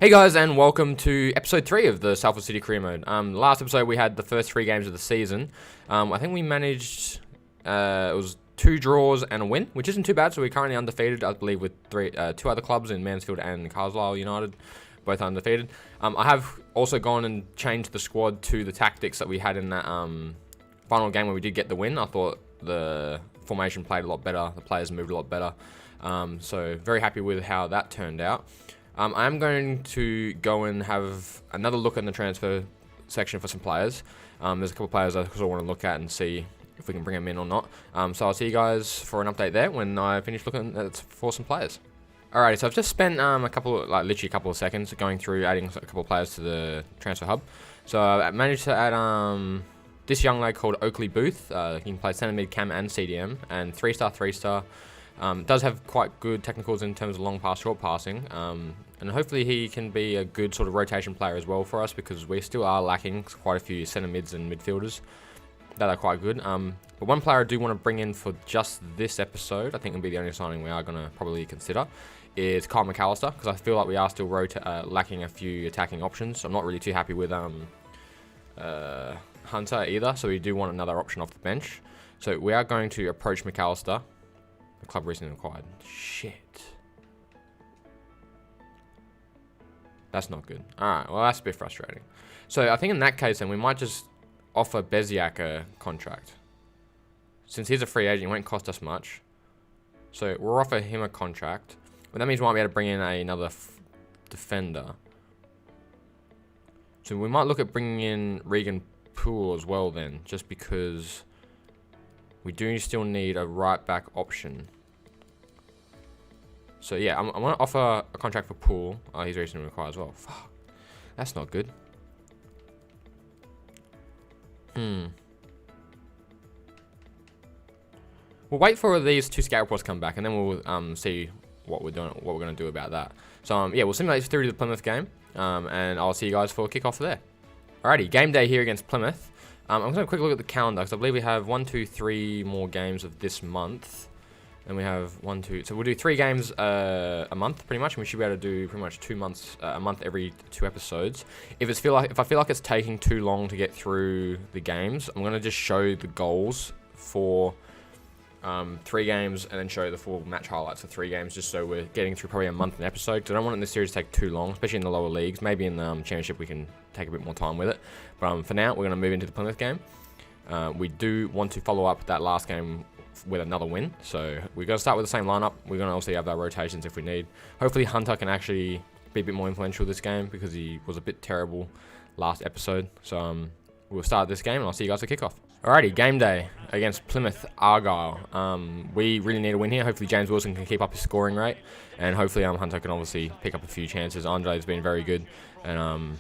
Hey guys, and welcome to episode 3 of the Salford City Career Mode. Last episode we had the first 3 games of the season. I think we managed, it was 2 draws and a win, which isn't too bad, so we're currently undefeated, I believe, with 2 other clubs in Mansfield and Carlisle United, both undefeated. I have also gone and changed the squad to the tactics that we had in that final game where we did get the win. I thought the formation played a lot better, the players moved a lot better, so very happy with how that turned out. I am going to go and have another look in the transfer section for some players. There's a couple of players I also want to look at and see if we can bring them in or not. So I'll see you guys for an update there when I finish looking for some players. Alrighty, so I've just spent literally a couple of seconds going through adding a couple of players to the transfer hub. So I managed to add this young lad called Oakley Booth. He can play centre mid, cam, and CDM, and 3-star, 3-star. Does have quite good technicals in terms of long pass, short passing, and hopefully he can be a good sort of rotation player as well for us, because we still are lacking quite a few centre mids and midfielders that are quite good. But one player I do want to bring in for just this episode, I think will be the only signing we are going to probably consider, is Kyle McAllister, because I feel like we are still lacking a few attacking options. I'm not really too happy with Hunter either, so we do want another option off the bench. So we are going to approach McAllister. The club recently acquired. Shit. That's not good. Alright, well that's a bit frustrating. So I think in that case then we might just offer Beziak a contract. Since he's a free agent, he won't cost us much. So we'll offer him a contract. But that means we might be able to bring in another defender. So we might look at bringing in Regan Poole as well then, just because we do still need a right back option. So yeah, I'm going to offer a contract for Poole. Oh, he's recently required as well. Fuck. That's not good. We'll wait for these 2 scout reports to come back, and then we'll see what we're going to do about that. So yeah, we'll simulate through to the Plymouth game, and I'll see you guys for kickoff there. Alrighty, game day here against Plymouth. I'm going to have a quick look at the calendar, because I believe we have 1, 2, 3 more games of this month. And we have 1, 2, so we'll do 3 games a month pretty much, and we should be able to do pretty much 2 months, a month every 2 episodes. If I feel like it's taking too long to get through the games, I'm going to just show the goals for 3 games, and then show the full match highlights for 3 games, just so we're getting through probably a month an episode, because I don't want this series to take too long, especially in the lower leagues. Maybe in the championship we can take a bit more time with it, but for now we're going to move into the Plymouth game. We do want to follow up that last game with another win, so we're going to start with the same lineup. We're going to also have our rotations if we need. Hopefully Hunter can actually be a bit more influential this game, because he was a bit terrible last episode. So we'll start this game and I'll see you guys at kickoff. Alrighty, game day against Plymouth Argyle. We really need a win here. Hopefully James Wilson can keep up his scoring rate, and hopefully Hunter can obviously pick up a few chances. Andre's been very good, and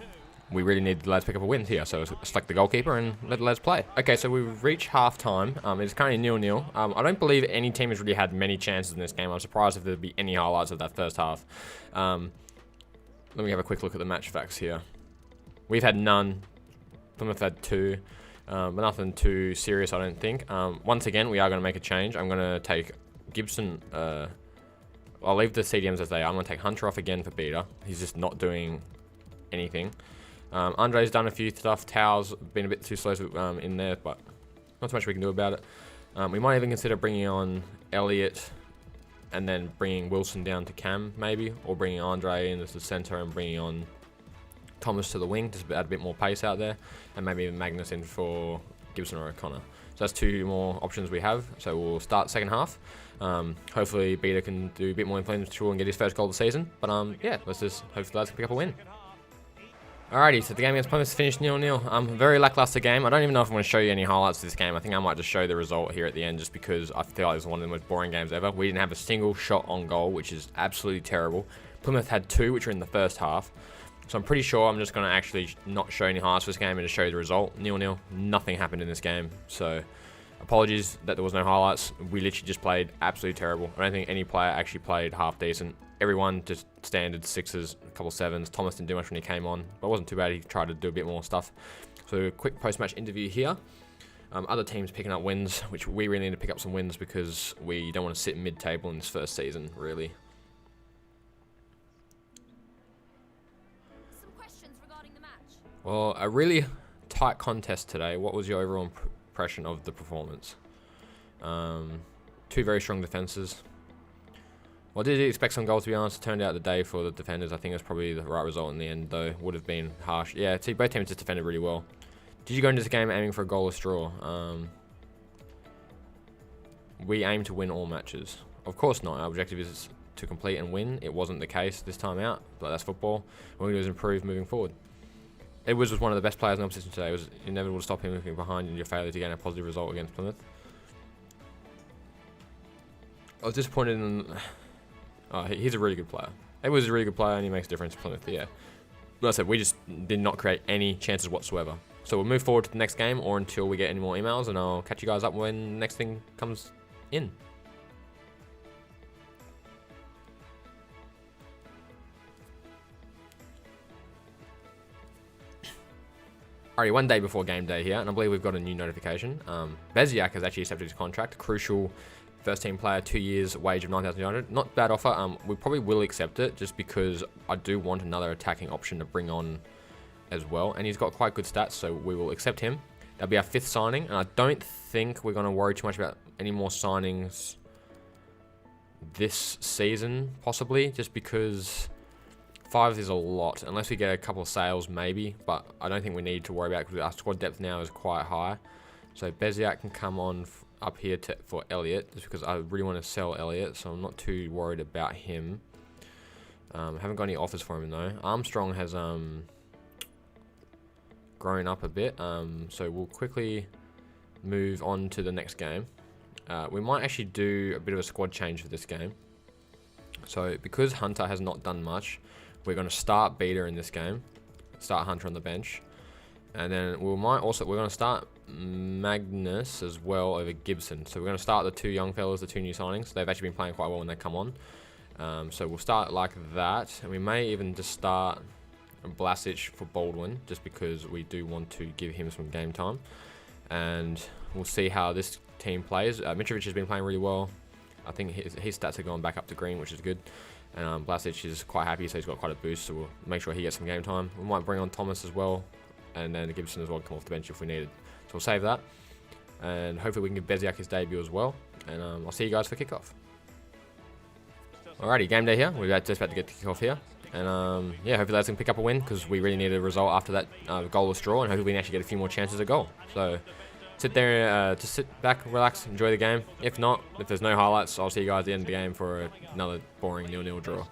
we really need the lads to pick up a win here, so select the goalkeeper and let the lads play. Okay, so we've reached half-time. It's currently 0-0. I don't believe any team has really had many chances in this game. I'm surprised if there'd be any highlights of that first half. Let me have a quick look at the match facts here. We've had none. Plymouth had 2, but nothing too serious, I don't think. Once again, we are going to make a change. I'm going to take Gibson. I'll leave the CDMs as they are. I'm going to take Hunter off again for Beta. He's just not doing anything. Andre's done a few stuff. Tow's been a bit too slow in there, but not too much we can do about it. We might even consider bringing on Elliot and then bringing Wilson down to cam, maybe, or bringing Andre in as the centre and bringing on Thomas to the wing, just to add a bit more pace out there, and maybe even Magnus in for Gibson or O'Connor. So that's 2 more options we have. So we'll start second half. Hopefully Beta can do a bit more influential and get his first goal of the season. But yeah, let's just hope the lads can pick up a win. Alrighty, so the game against Plymouth finished 0-0. Very lackluster game. I don't even know if I'm going to show you any highlights of this game. I think I might just show the result here at the end, just because I feel like it's one of the most boring games ever. We didn't have a single shot on goal, which is absolutely terrible. Plymouth had 2, which were in the first half. So I'm pretty sure I'm just going to actually not show any highlights for this game and just show you the result. 0-0. Nothing happened in this game. So apologies that there was no highlights. We literally just played absolutely terrible. I don't think any player actually played half decent. Everyone just standard 6s, a couple 7s. Thomas didn't do much when he came on, but it wasn't too bad. He tried to do a bit more stuff. So a quick post-match interview here. Other teams picking up wins, which we really need to pick up some wins, because we don't want to sit mid-table in this first season, really. Well, a really tight contest today. What was your overall impression of the performance? Two very strong defenses. Well, did you expect some goals, to be honest? It turned out the day for the defenders. I think it was probably the right result in the end, though. Would have been harsh. Yeah, see, both teams just defended really well. Did you go into this game aiming for a goalless draw? We aim to win all matches. Of course not. Our objective is to complete and win. It wasn't the case this time out, but that's football. What we do is improve moving forward. Edwards was one of the best players in the opposition today. It was inevitable to stop him looking behind in your failure to gain a positive result against Plymouth. I was disappointed in... Oh, he's a really good player. Edwards is a really good player and he makes a difference to Plymouth, yeah. Like I said, we just did not create any chances whatsoever. So we'll move forward to the next game or until we get any more emails, and I'll catch you guys up when the next thing comes in. Alright, one day before game day here, and I believe we've got a new notification. Beziak has actually accepted his contract. Crucial first team player, 2 years, wage of 9,900. Not bad offer. We probably will accept it just because I do want another attacking option to bring on as well. And he's got quite good stats, so we will accept him. That'll be our 5th signing, and I don't think we're going to worry too much about any more signings this season, possibly, just because 5 is a lot, unless we get a couple of sales maybe, but I don't think we need to worry about it because our squad depth now is quite high. So Beziak can come on up here for Elliott, just because I really want to sell Elliott, so I'm not too worried about him. Haven't got any offers for him though. Armstrong has grown up a bit, so we'll quickly move on to the next game. We might actually do a bit of a squad change for this game. So because Hunter has not done much, we're going to start Beta in this game, start Hunter on the bench, and then we're going to start Magnus as well over Gibson. So we're going to start the 2 young fellas, the 2 new signings. They've actually been playing quite well when they come on. So we'll start like that, and we may even just start Blasic for Baldwin, just because we do want to give him some game time. And we'll see how this team plays. Mitrovic has been playing really well. I think his stats have gone back up to green, which is good. And Blasic is quite happy, so he's got quite a boost, so we'll make sure he gets some game time. We might bring on Thomas as well, and then Gibson as well come off the bench if we need it. So we'll save that. And hopefully we can give Beziak his debut as well. And I'll see you guys for kickoff. Alrighty, game day here. We're just about to get to kickoff here. And yeah, hopefully lads can pick up a win, because we really need a result after that goalless draw, and hopefully we can actually get a few more chances at goal. So sit there, just sit back, relax, enjoy the game. If not, if there's no highlights, I'll see you guys at the end of the game for another boring 0-0 draw.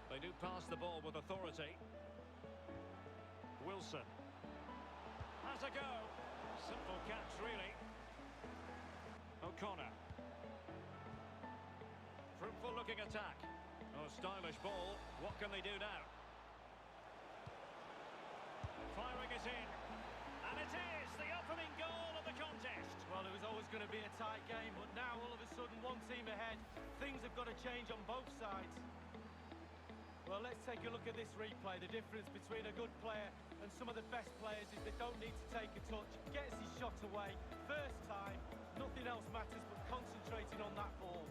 They do pass the ball with authority. Wilson has a go. Simple catch, really. O'Connor. Fruitful looking attack. Oh, stylish ball. What can they do now? Firing it in. And it is the opening goal of the contest. Well, it was always going to be a tight game, but now all of a sudden one team ahead. Things have got to change on both sides. Well, let's take a look at this replay. The difference between a good player and some of the best players is they don't need to take a touch. Gets his shot away. First time, nothing else matters but concentrating on that ball.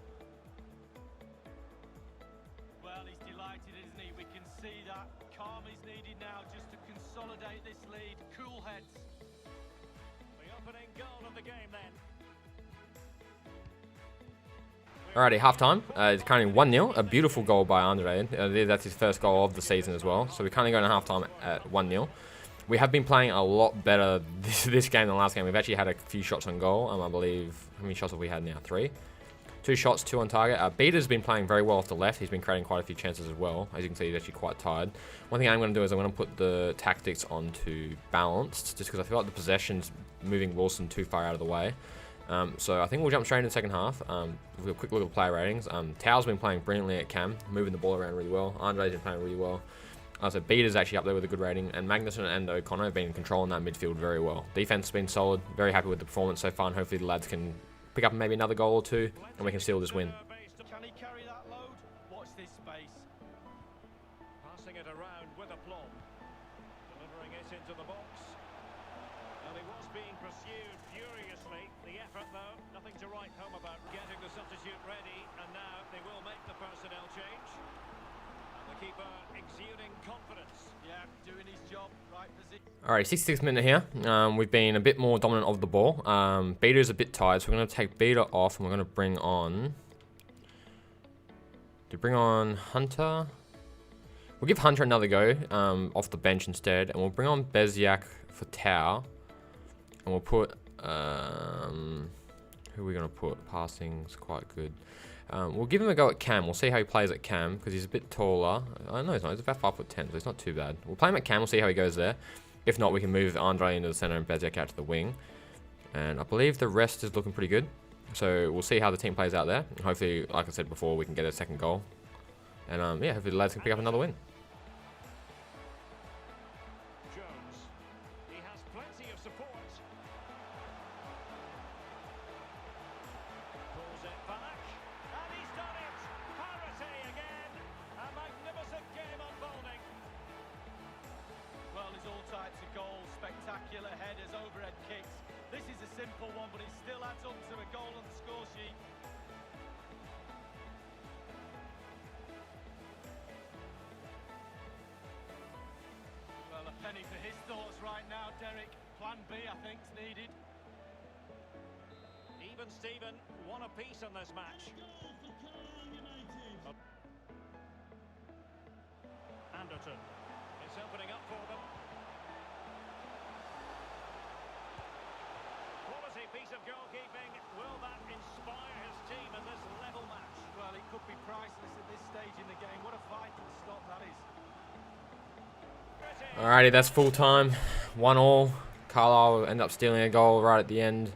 Well, he's delighted, isn't he? We can see that. Calm is needed now just to consolidate this lead. Cool heads. The opening goal of the game then. Alrighty, half-time. It's currently 1-0. A beautiful goal by Andre. That's his first goal of the season as well. So we're currently going to half-time at 1-0. We have been playing a lot better this game than last game. We've actually had a few shots on goal. I believe, how many shots have we had now? 3. 2 shots, 2 on target. Beta's been playing very well off the left. He's been creating quite a few chances as well. As you can see, he's actually quite tired. One thing I'm going to do is I'm going to put the tactics onto balanced, just because I feel like the possession's moving Wilson too far out of the way. So I think we'll jump straight into the second half. With a quick look at the player ratings. Tao's been playing brilliantly at cam, moving the ball around really well. Andre's been playing really well. So Beta's actually up there with a good rating, and Magnuson and O'Connor have been controlling that midfield very well. Defense has been solid. Very happy with the performance so far, and hopefully the lads can pick up maybe another goal or 2, and we can seal this win. Can he carry that load? Watch this space. Passing it around with aplomb. Delivering it into the box. And he was being pursued furiously. The effort, though, nothing to write home about. Getting the substitute ready, and now they will make the personnel change. right position. Alright, 66th minute here. We've been a bit more dominant of the ball. Beater's a bit tired, so we're going to take Beater off and we're going to bring on... Hunter. We'll give Hunter another go off the bench instead, and we'll bring on Beziak for Tau. And we'll put... who are we going to put? Passing's quite good. We'll give him a go at Cam. We'll see how he plays at Cam, because he's a bit taller. I know he's not. He's about 5'10", so he's not too bad. We'll play him at Cam. We'll see how he goes there. If not, we can move Andre into the center and Beziak out to the wing. And I believe the rest is looking pretty good. So we'll see how the team plays out there. Hopefully, like I said before, we can get a second goal. And yeah, hopefully the lads can pick up another win. Jones. He has plenty of support. Pulls it back. And he's done it. Parity again. A magnificent game unfolding. Well, there's all types of goals, spectacular headers, overhead kicks. This is a simple one, but it still adds up to a goal on the score sheet. Well, a penny for his thoughts right now, Derek. Plan B, I think, is needed. Even Steven, one apiece in this match. Anderton is opening up for them. Quality piece of goalkeeping. Will that inspire his team in this level match? Well, it could be priceless at this stage in the game. What a vital stop that is. Alrighty, that's full time. 1-1. Carlisle will end up stealing a goal right at the end,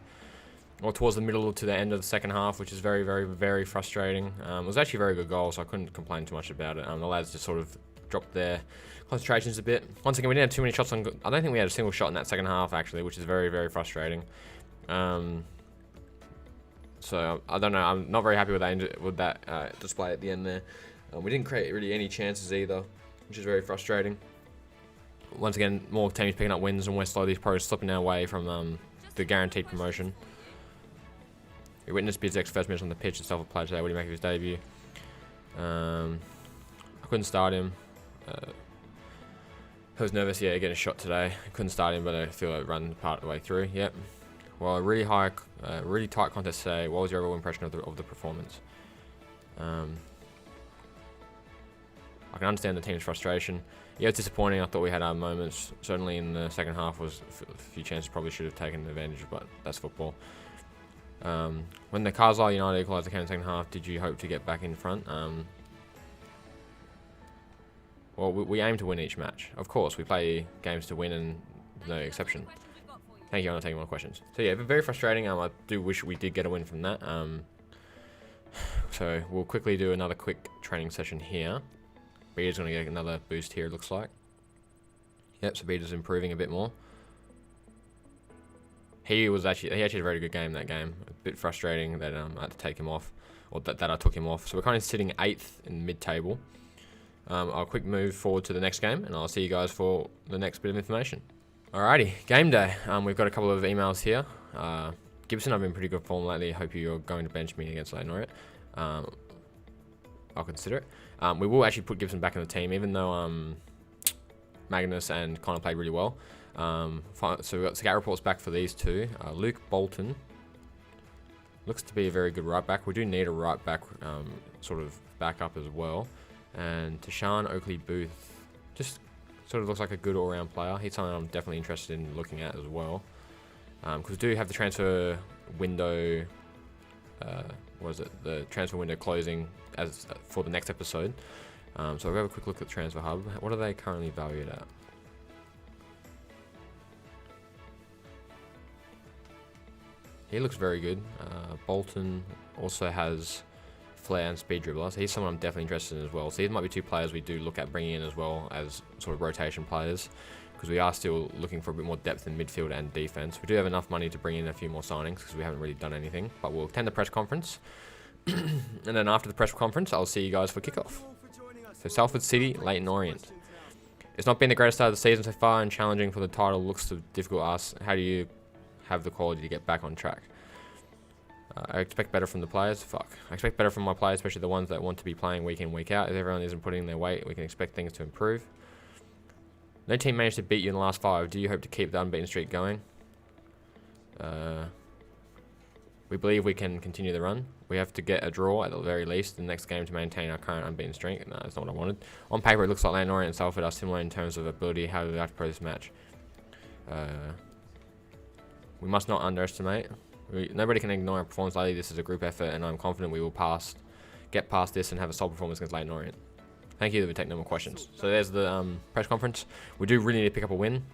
or towards the middle to the end of the second half, which is very, very, very frustrating. It was actually a very good goal, so I couldn't complain too much about it. The lads just sort of dropped their concentrations a bit. Once again, we didn't have too many shots on goal. I don't think we had a single shot in that second half, actually, which is very, very frustrating. So I don't know. I'm not very happy with that display at the end there. We didn't create really any chances either, which is very frustrating. Once again, more teams picking up wins, and we're slowly probably slipping our way from the guaranteed promotion. We witnessed Bizek's first minutes on the pitch at Salford play today. What do you make of his debut? I couldn't start him. I was nervous, yeah, getting a shot today. I couldn't start him, but I feel like run part of the way through. Yep. Well, a really tight contest today. What was your overall impression of the performance? I can understand the team's frustration. Yeah, it's disappointing. I thought we had our moments. Certainly in the second half was a few chances probably should have taken advantage, but that's football. When the Carlisle United equalised in the second half, did you hope to get back in front? Well, we aim to win each match. Of course, we play games to win, and no exception. Thank you, I'm not taking more questions. So yeah, very frustrating. I do wish we did get a win from that. So we'll quickly do another quick training session here. Beater's going to get another boost here, it looks like. Yep, so Beater's improving a bit more. He actually had a very good game that game. A bit frustrating that I had to take him off, or that I took him off. So we're kind of sitting 8th in mid-table. I'll quick move forward to the next game, and I'll see you guys for the next bit of information. Alrighty, game day. We've got a couple of emails here. Gibson, I've been pretty good form lately. Hope you're going to bench me against Leyton Orient. I'll consider it. We will actually put Gibson back in the team, even though Magnus and Connor played really well. So we've got scout reports back for these two. Luke Bolton looks to be a very good right back. We do need a right back sort of backup as well. And Tashan Oakley Booth just sort of looks like a good all-round player. He's something I'm definitely interested in looking at as well. Because we do have the transfer window, the transfer window closing as for the next episode. So we'll have a quick look at Transfer Hub. What are they currently valued at? He looks very good. Bolton also has flair and speed dribbler, so he's someone I'm definitely interested in as well. So these might be two players we do look at bringing in as well as sort of rotation players, because we are still looking for a bit more depth in midfield and defense. We do have enough money to bring in a few more signings because we haven't really done anything, but we'll attend the press conference. And then after the press conference, I'll see you guys for kickoff. So Salford City, Leyton Orient. It's not been the greatest start of the season so far, and challenging for the title looks to difficult to ask. How do you have the quality to get back on track? I expect better from the players. I expect better from my players, especially the ones that want to be playing week in, week out. If everyone isn't putting in their weight, we can expect things to improve. No team managed to beat you in the last 5. Do you hope to keep the unbeaten streak going? We believe we can continue the run. We have to get a draw at the very least the next game to maintain our current unbeaten streak. No, that's not what I wanted. On paper, it looks like Leyton Orient and Salford are similar in terms of ability. How do we have to play this match? We must not underestimate. Nobody can ignore our performance lately. This is a group effort, and I'm confident we will get past this and have a solid performance against Leyton Orient. Thank you. We take no more questions. So there's the press conference. We do really need to pick up a win.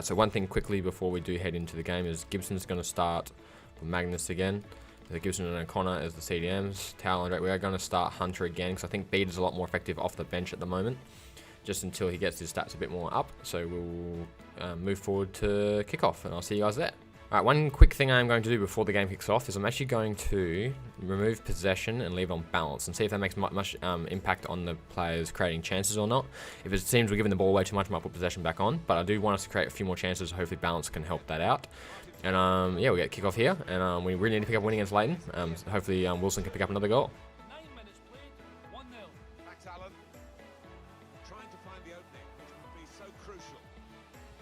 So one thing quickly before we do head into the game is Gibson's going to start for Magnus again. So Gibson and O'Connor as the CDMs. Towell and Drake. We are going to start Hunter again because I think Bede is a lot more effective off the bench at the moment, just until he gets his stats a bit more up. So we'll move forward to kickoff, and I'll see you guys there. Alright, one quick thing I'm going to do before the game kicks off is I'm actually going to remove possession and leave on balance and see if that makes much impact on the players creating chances or not. If it seems we're giving the ball away too much, I might put possession back on, but I do want us to create a few more chances. Hopefully balance can help that out. And yeah, we get kickoff here, and we really need to pick up a win against Leyton. Hopefully Wilson can pick up another goal. 9 minutes played, 1-0. Thanks, Alan. Trying to find the opening, which would be so crucial.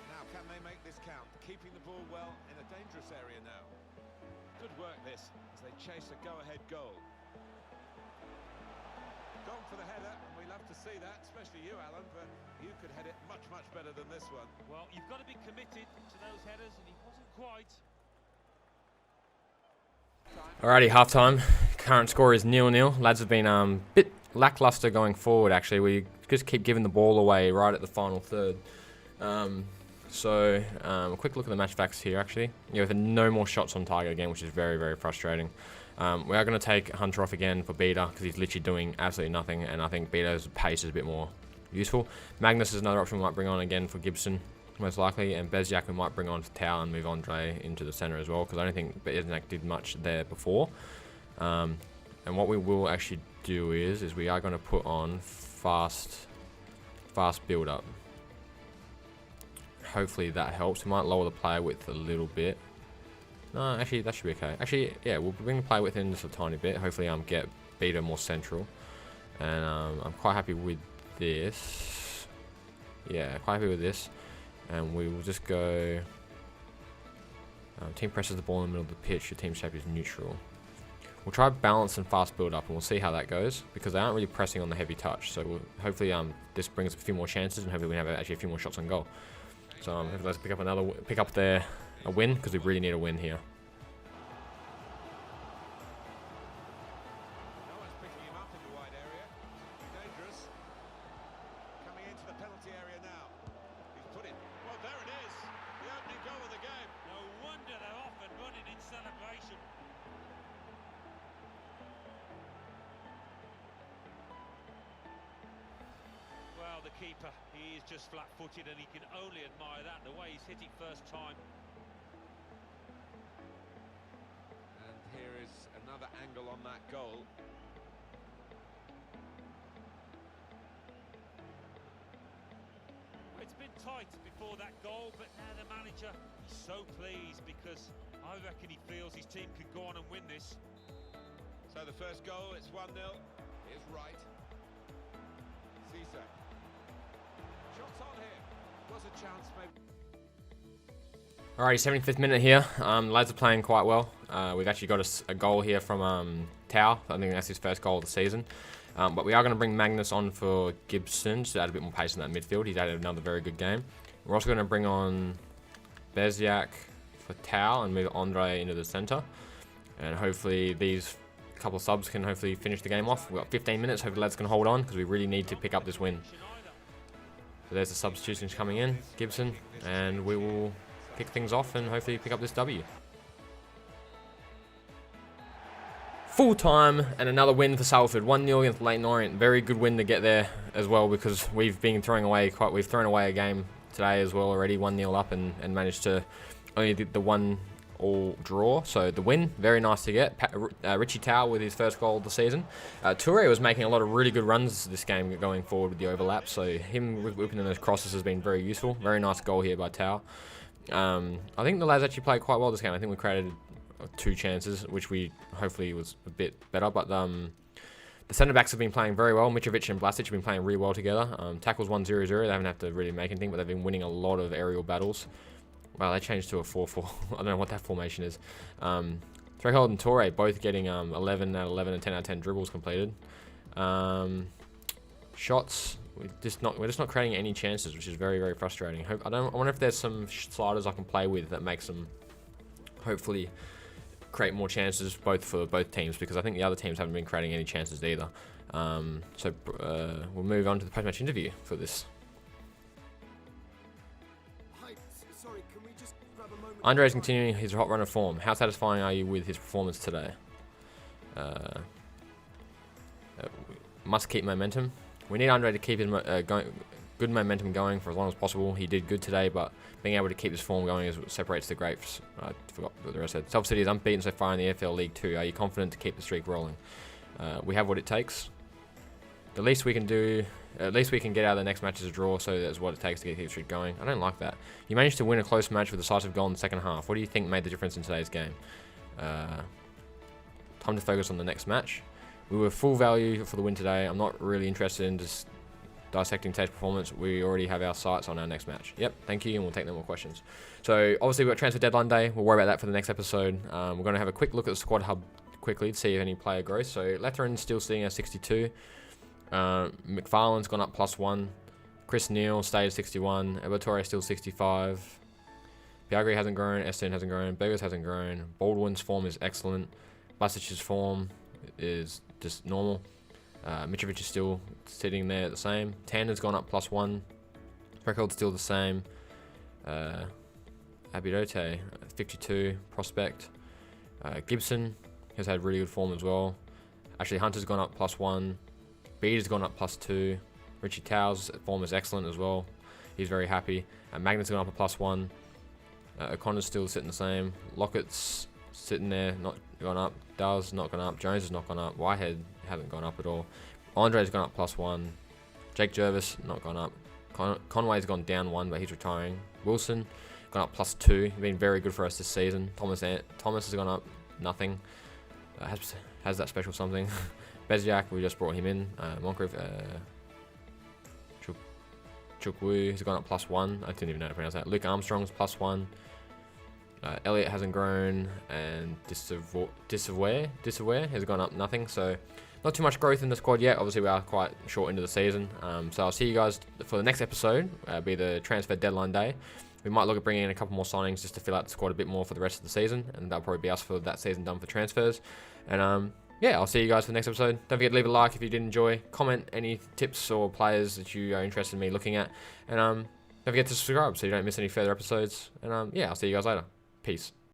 Now, can they make this count? Keeping the ball well in a dangerous area now. Good work this, as they chase a go-ahead goal. Gone for the header, and we love to see that, especially you, Alan, but you could head it much, much better than this one. Well, you've got to be committed to those headers, and he wasn't quite. Alrighty, halftime. Current score is 0-0. Lads have been a bit lackluster going forward, actually. We just keep giving the ball away right at the final third. A quick look at the match facts here, actually. Yeah, we've had no more shots on target again, which is very, very frustrating. We are going to take Hunter off again for Beda, because he's literally doing absolutely nothing, and I think Beda's pace is a bit more useful. Magnus is another option we might bring on again for Gibson, most likely, and Bezjak we might bring on for Towell and move Andre into the centre as well, because I don't think Bezjak did much there before. And what we will actually do is we are going to put on fast build-up. Hopefully that helps. We might lower the player width a little bit. No, actually that should be okay. Actually, yeah, we'll bring the player width in just a tiny bit. Hopefully get Beta more central. And I'm quite happy with this. Yeah, quite happy with this. And we will just go... team presses the ball in the middle of the pitch. Your team shape is neutral. We'll try balance and fast build up, and we'll see how that goes, because they aren't really pressing on the heavy touch. So hopefully this brings a few more chances, and hopefully we have actually a few more shots on goal. So let's pick up a win, because we really need a win here. No one's picking him up in the wide area. Dangerous. Coming into the penalty area now. He's put it. Well, there it is. The opening goal of the game. No wonder they're off and running in celebration. Well, the keeper, he is just flat-footed, and he can only admire that, the way he's hit it first time. And here is another angle on that goal. It's been tight before that goal, but now the manager, he's so pleased, because I reckon he feels his team can go on and win this. So the first goal, it's 1-0. Here's Wright. Cisse. Shots on here. Was a chance, maybe. Alrighty, 75th minute here. Lads are playing quite well. We've actually got a goal here from Tao. I think that's his first goal of the season. But we are going to bring Magnus on for Gibson to add a bit more pace in that midfield. He's added another very good game. We're also going to bring on Bezjak for Tao and move Andre into the centre. And hopefully these couple of subs can hopefully finish the game off. We've got 15 minutes. Hopefully lads can hold on, because we really need to pick up this win. So there's the substitutions coming in. Gibson. And we will kick things off and hopefully pick up this W. Full time and another win for Salford. 1-0 against Leyton Orient. Very good win to get there as well, because we've been throwing away we've thrown away a game today as well already, 1-0 up, and managed to only the 1-1 draw. So the win, very nice to get. Richie Towell with his first goal of the season. Toure was making a lot of really good runs this game going forward with the overlap. So him whipping in those crosses has been very useful. Very nice goal here by Towell. I think the lads actually played quite well this game. I think we created 2 chances, which we hopefully was a bit better, but The centre-backs have been playing very well. Mitrovic and Blasic have been playing really well together. Tackles 1-0-0. They haven't had to really make anything, but they've been winning a lot of aerial battles. Wow, they changed to a 4-4. I don't know what that formation is. Threhold and Torre both getting 11 out of 11 and 10 out of 10 dribbles completed. Shots, we're just not creating any chances, which is very, very frustrating. I wonder if there's some sliders I can play with that makes them hopefully create more chances for both teams, because I think the other teams haven't been creating any chances either. So we'll move on to the post-match interview for this. Hi, sorry, can we just grab a moment? Andre is continuing his hot run of form. How satisfying are you with his performance today? Must keep momentum. We need Andre to keep his good momentum going for as long as possible. He did good today, but being able to keep his form going is what separates the greats. I forgot what the rest said. Salford City is unbeaten so far in the AFL League 2. Are you confident to keep the streak rolling? We have what it takes. The least we can do, at least we can get out of the next match as a draw, so that's what it takes to keep the streak going. I don't like that. You managed to win a close match with a decisive goal in the second half. What do you think made the difference in today's game? Time to focus on the next match. We were full value for the win today. I'm not really interested in just dissecting today's performance. We already have our sights on our next match. Yep, thank you, and we'll take no more questions. So obviously we've got transfer deadline day. We'll worry about that for the next episode. We're going to have a quick look at the squad hub quickly to see if any player growth. So Letherin's still sitting at 62. McFarlane's gone up +1. Chris Neal stayed at 61. Ebertore still 65. Piagri hasn't grown. Eston hasn't grown. Beggars hasn't grown. Baldwin's form is excellent. Blasic's form is just normal. Mitrovic is still sitting there the same. Tanner's gone up +1. Record's still the same. Abidote, 52. Prospect. Gibson has had really good form as well. Actually, Hunter's gone up +1. Beater's gone up +2. Richie Towers' form is excellent as well. He's very happy. Magnet's gone up a +1. O'Connor's still sitting the same. Lockett's sitting there, not gone up. Dale's not gone up. Jones has not gone up. Whitehead hasn't gone up at all. Andre's gone up +1. Jake Jervis not gone up. Conway's gone down 1, but he's retiring. Wilson gone up +2. He's been very good for us this season. Thomas has gone up nothing. Has that special something. Beziak, we just brought him in. Moncrief, Chukwu has gone up +1. I didn't even know how to pronounce that. Luke Armstrong's +1. Elliot hasn't grown, and Disaware has gone up nothing. So not too much growth in the squad yet. Obviously, we are quite short into the season. So I'll see you guys for the next episode. Be the transfer deadline day. We might look at bringing in a couple more signings just to fill out the squad a bit more for the rest of the season, and that'll probably be us for that season done for transfers. And yeah, I'll see you guys for the next episode. Don't forget to leave a like if you did enjoy. Comment any tips or players that you are interested in me looking at. And don't forget to subscribe so you don't miss any further episodes. And yeah, I'll see you guys later. Peace.